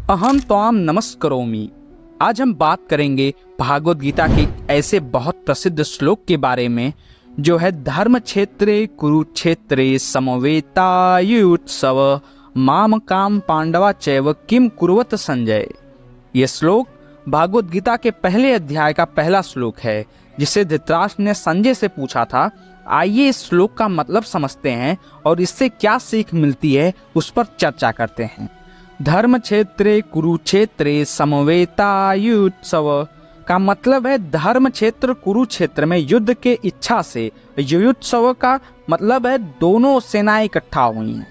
अहम त्वाम नमस्करोमि। आज हम बात करेंगे भागवत गीता के ऐसे बहुत प्रसिद्ध श्लोक के बारे में जो है धर्म क्षेत्रे कुरुक्षेत्रे समवेतायुत्सव माम काम पांडवा चैव किम कुर्वत संजय। ये श्लोक भागवत गीता के पहले अध्याय का पहला श्लोक है जिसे धृतराष्ट्र ने संजय से पूछा था। आइए इस श्लोक का मतलब समझते हैं और इससे क्या सीख मिलती है उस पर चर्चा करते हैं। धर्म क्षेत्रे कुरुक्षेत्रे समवेतायुत्सव का मतलब है धर्म क्षेत्र कुरुक्षेत्र में युद्ध के इच्छा से। युयुत्सव का मतलब है दोनों सेनाएं इकट्ठा हुई हैं।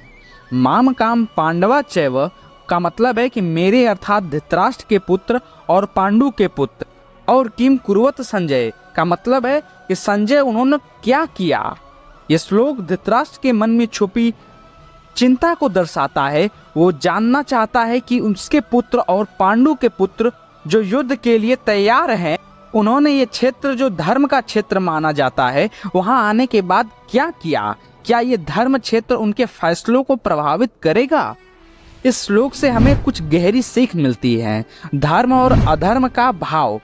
माम काम पांडवा चैव का मतलब है कि मेरे अर्थात धृतराष्ट्र के पुत्र और पांडु के पुत्र। और किम कुर्वत संजय का मतलब है कि संजय उन्होंने क्या किया। यह श्लोक धृतराष्ट्र के मन में छुपी चिंता को दर्शाता है। वो जानना चाहता है कि उसके पुत्र और पांडु के पुत्र जो युद्ध के लिए तैयार हैं, उन्होंने ये क्षेत्र जो धर्म का क्षेत्र माना जाता है वहां आने के बाद क्या किया। क्या ये धर्म क्षेत्र उनके फैसलों को प्रभावित करेगा। इस श्लोक से हमें कुछ गहरी सीख मिलती है। धर्म और अधर्म का भाव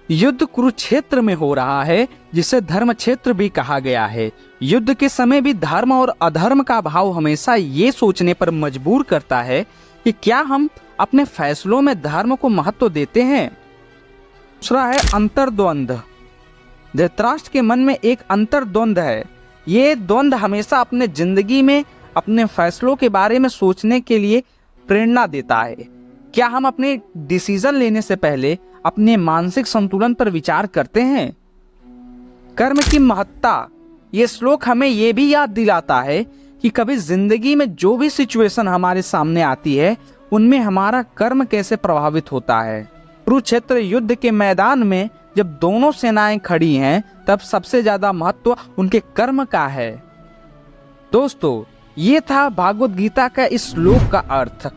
युद्ध कुरुक्षेत्र में हो रहा है जिसे धर्म क्षेत्र भी कहा गया है। युद्ध के समय भी धर्म और अधर्म का भाव हमेशा ये सोचने पर मजबूर करता है कि क्या हम अपने फैसलों में धर्म को महत्व देते हैं। दूसरा है अंतर्द्वंद। धृतराष्ट्र के मन में एक अंतर्द्वंद है। ये द्वंद हमेशा अपने जिंदगी में अपने फैसलों के बारे में सोचने के लिए प्रेरणा देता है। क्या हम अपने डिसीजन लेने से पहले अपने मानसिक संतुलन पर विचार करते हैं। कर्म की महत्ता। ये श्लोक हमें यह भी याद दिलाता है कि कभी जिंदगी में जो भी सिचुएशन हमारे सामने आती है उनमें हमारा कर्म कैसे प्रभावित होता है। कुरुक्षेत्र युद्ध के मैदान में जब दोनों सेनाएं खड़ी हैं तब सबसे ज्यादा महत्व उनके कर्म का है। दोस्तों, ये था भागवत गीता का इस श्लोक का अर्थ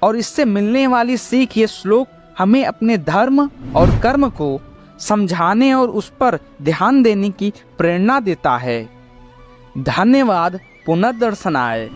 और इससे मिलने वाली सीख। ये श्लोक हमें अपने धर्म और कर्म को समझाने और उस पर ध्यान देने की प्रेरणा देता है। धन्यवाद। पुनर्दर्शनाय।